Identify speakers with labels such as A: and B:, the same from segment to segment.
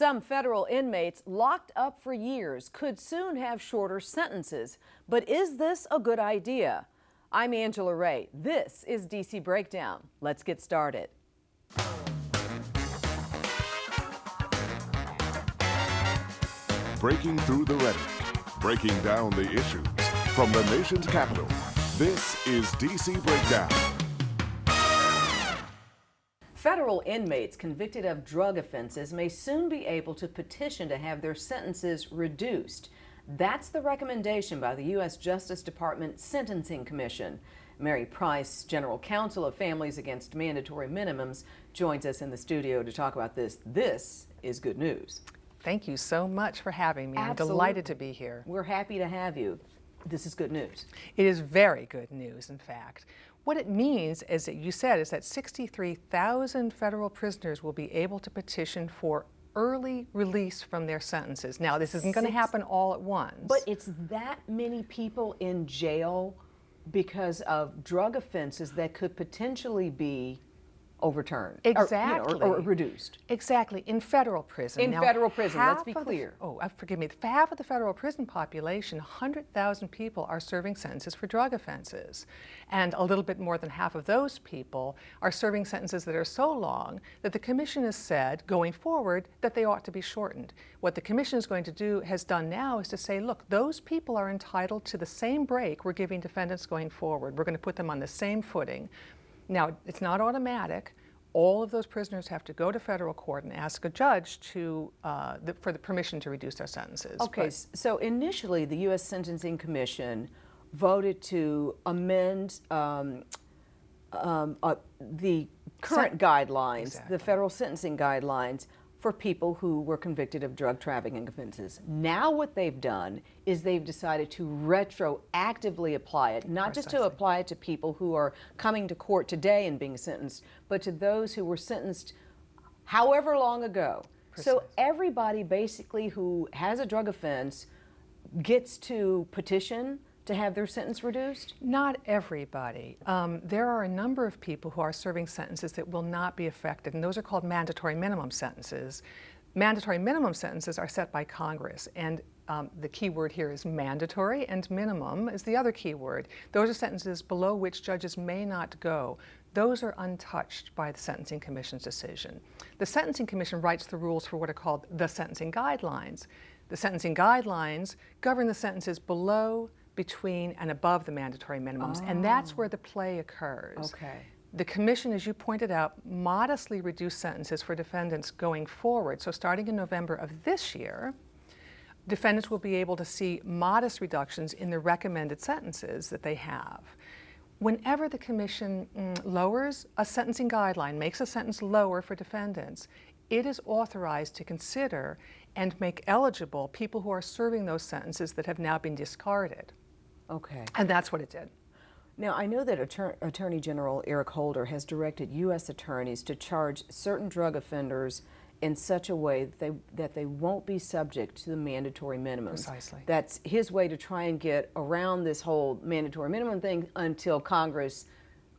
A: Some federal inmates locked up for years could soon have shorter sentences. But is this a good idea? I'm Angela Ray. This is DC Breakdown. Let's get started.
B: Breaking through the rhetoric, breaking down the issues. From the nation's capital, this is DC Breakdown.
A: Federal inmates convicted of drug offenses may soon be able to petition to have their sentences reduced. That's the recommendation by the U.S. Justice Department Sentencing Commission. Mary Price, General Counsel of Families Against Mandatory Minimums, joins us in the studio to talk about this. This is good news.
C: Thank you so much for having me.
A: Absolutely.
C: I'm delighted to be here.
A: We're happy to have you. This is good news.
C: It is very good news, in fact. What it means, as you said, is that 63,000 federal prisoners will be able to petition for early release from their sentences. Now, this isn't going to happen all at once.
A: But it's that many people in jail because of drug offenses that could potentially be overturned.
C: Exactly.
A: Or reduced.
C: Exactly. In federal prison.
A: In federal prison, let's be clear.
C: Forgive me. Half of the federal prison population, 100,000 people, are serving sentences for drug offenses. And a little bit more than half of those people are serving sentences that are so long that the commission has said, going forward, that they ought to be shortened. What the commission is going to do, has done now, is to say, look, those people are entitled to the same break we're giving defendants going forward. We're going to put them on the same footing. Now, it's not automatic. All of those prisoners have to go to federal court and ask a judge for the permission to reduce their sentences.
A: Okay, so initially the U.S. Sentencing Commission voted to amend the current guidelines,
C: exactly.
A: the federal sentencing guidelines, for people who were convicted of drug trafficking offenses. Now what they've done is they've decided to retroactively apply it, not just to apply it to people who are coming to court today and being sentenced, but to those who were sentenced however long ago. So everybody basically who has a drug offense gets to petition to have their sentence reduced?
C: Not everybody. There are a number of people who are serving sentences that will not be affected, and those are called mandatory minimum sentences. Mandatory minimum sentences are set by Congress, and the key word here is mandatory, and minimum is the other key word. Those are sentences below which judges may not go. Those are untouched by the Sentencing Commission's decision. The Sentencing Commission writes the rules for what are called the sentencing guidelines. The sentencing guidelines govern the sentences below, between, and above the mandatory minimums, and that's where the play occurs.
A: Okay.
C: The commission, as you pointed out, modestly reduced sentences for defendants going forward. So starting in November of this year, defendants will be able to see modest reductions in the recommended sentences that they have. Whenever the commission lowers a sentencing guideline, makes a sentence lower for defendants, it is authorized to consider and make eligible people who are serving those sentences that have now been discarded.
A: Okay.
C: And that's what it did.
A: Now, I know that Attorney General Eric Holder has directed U.S. attorneys to charge certain drug offenders in such a way that they won't be subject to the mandatory minimums.
C: Precisely.
A: That's his way to try and get around this whole mandatory minimum thing until Congress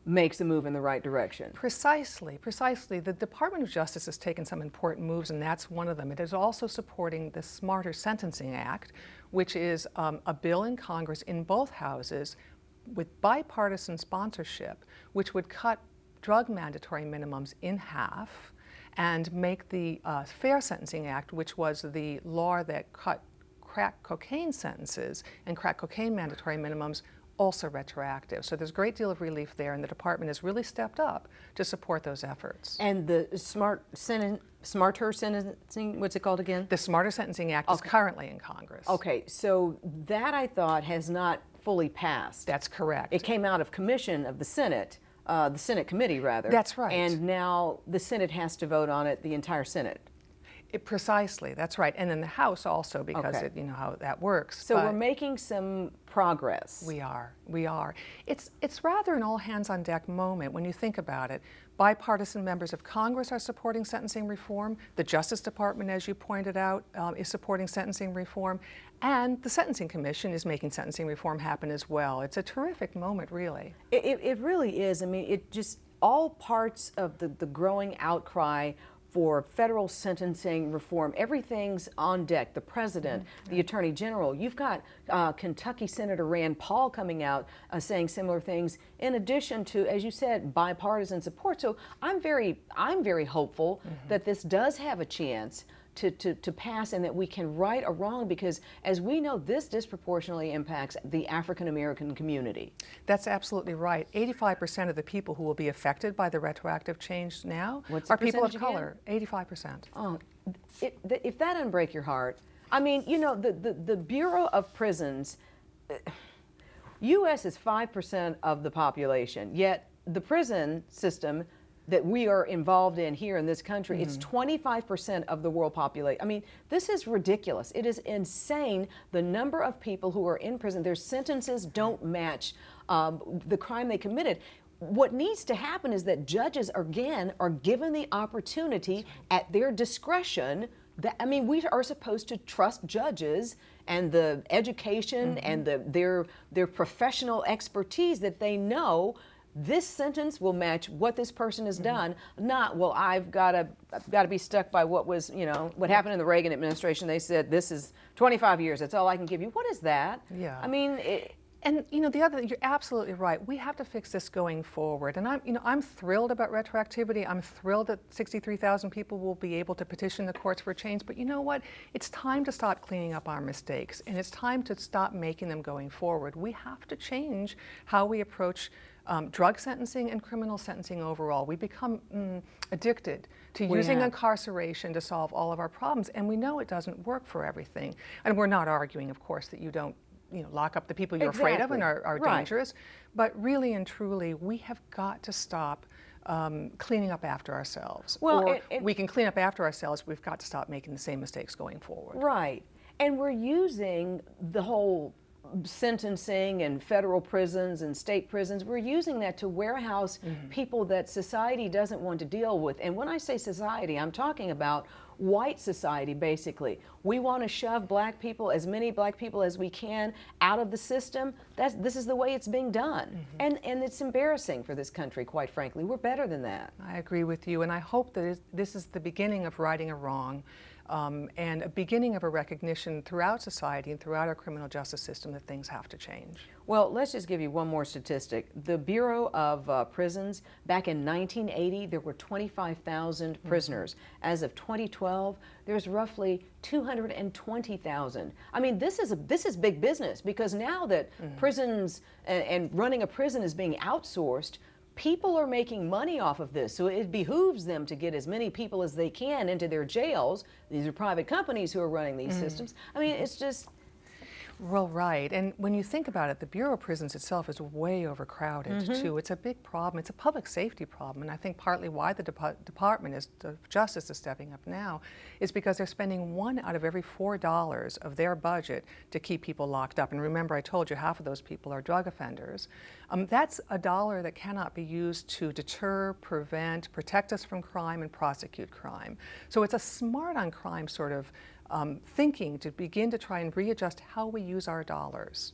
A: makes a move in the right direction.
C: Precisely, precisely. The Department of Justice has taken some important moves, and that's one of them. It is also supporting the Smarter Sentencing Act, which is a bill in Congress in both houses with bipartisan sponsorship, which would cut drug mandatory minimums in half and make the Fair Sentencing Act, which was the law that cut crack cocaine sentences and crack cocaine mandatory minimums, also retroactive. So there's a great deal of relief there, and the department has really stepped up to support those efforts.
A: And the Smarter Sentencing, what's it called again?
C: The Smarter Sentencing Act is currently in Congress.
A: Okay, so that I thought has not fully passed.
C: That's correct.
A: It came out of commission of the Senate committee rather.
C: That's right.
A: And now the Senate has to vote on it, the entire Senate.
C: Precisely, that's right. And then the House also, because
A: Okay.
C: you know how that works.
A: So we're making some progress.
C: We are. It's rather an all-hands-on-deck moment when you think about it. Bipartisan members of Congress are supporting sentencing reform. The Justice Department, as you pointed out, is supporting sentencing reform. And the Sentencing Commission is making sentencing reform happen as well. It's a terrific moment, really.
A: It really is. I mean, it just, all parts of the growing outcry for federal sentencing reform. Everything's on deck. The president, the attorney general. You've got Kentucky Senator Rand Paul coming out saying similar things, in addition to, as you said, bipartisan support. So I'm very hopeful that this does have a chance to pass, and that we can right a wrong, because as we know, this disproportionately impacts the African American community.
C: That's absolutely right. 85% of the people who will be affected by the retroactive change now are people of color. 85%.
A: Oh, if that doesn't break your heart, I mean, you know, the Bureau of Prisons, U.S. is 5% of the population, yet the prison system that we are involved in here in this country, it's 25% of the world population. I mean, this is ridiculous. It is insane, the number of people who are in prison. Their sentences don't match the crime they committed. What needs to happen is that judges, again, are given the opportunity at their discretion. I mean, we are supposed to trust judges and the education and their professional expertise, that they know this sentence will match what this person has done, not, well, I've got to be stuck by what was, you know, what happened in the Reagan administration. They said, this is 25 years, that's all I can give you. What is that?
C: Yeah.
A: I mean,
C: and you know, you're absolutely right. We have to fix this going forward. And I'm thrilled about retroactivity. I'm thrilled that 63,000 people will be able to petition the courts for change. But you know what? It's time to stop cleaning up our mistakes, and it's time to stop making them going forward. We have to change how we approach drug sentencing and criminal sentencing overall. We become addicted to using incarceration to solve all of our problems, and we know it doesn't work for everything. And we're not arguing, of course, that you don't lock up the people you're afraid of and are dangerous, but really and truly, we have got to stop cleaning up after ourselves. Well, we can clean up after ourselves, we've got to stop making the same mistakes going forward.
A: Right. And we're using the whole sentencing and federal prisons and state prisons, we're using that to warehouse people that society doesn't want to deal with. And when I say society, I'm talking about white society, basically. We want to shove black people, as many black people as we can, out of the system. This is the way it's being done. And it's embarrassing for this country, quite frankly. We're better than that.
C: I agree with you, and I hope that this is the beginning of righting a wrong. And a beginning of a recognition throughout society and throughout our criminal justice system that things have to change.
A: Well, let's just give you one more statistic. The Bureau of Prisons, back in 1980, there were 25,000 prisoners. As of 2012, there's roughly 220,000. I mean, this is big business, because now that prisons and running a prison is being outsourced, people are making money off of this, so it behooves them to get as many people as they can into their jails. These are private companies who are running these systems. I mean, it's just...
C: Well, right. And when you think about it, the Bureau of Prisons itself is way overcrowded, too. It's a big problem. It's a public safety problem. And I think partly why the Department of Justice is stepping up now is because they're spending $1 out of every $4 of their budget to keep people locked up. And remember, I told you half of those people are drug offenders. That's $1 that cannot be used to deter, prevent, protect us from crime, and prosecute crime. So it's a smart on crime sort of thinking to begin to try and readjust how we use our dollars.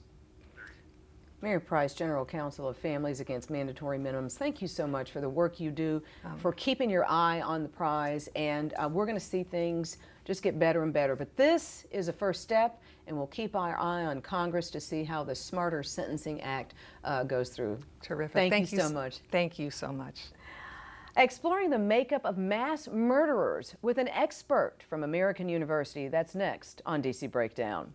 A: Mary Price, General Counsel of Families Against Mandatory Minimums, thank you so much for the work you do, for keeping your eye on the prize, and we're going to see things just get better and better. But this is a first step, and we'll keep our eye on Congress to see how the Smarter Sentencing Act goes through.
C: Terrific.
A: Thank you so much.
C: Thank you so much.
A: Exploring the makeup of mass murderers with an expert from American University. That's next on DC Breakdown.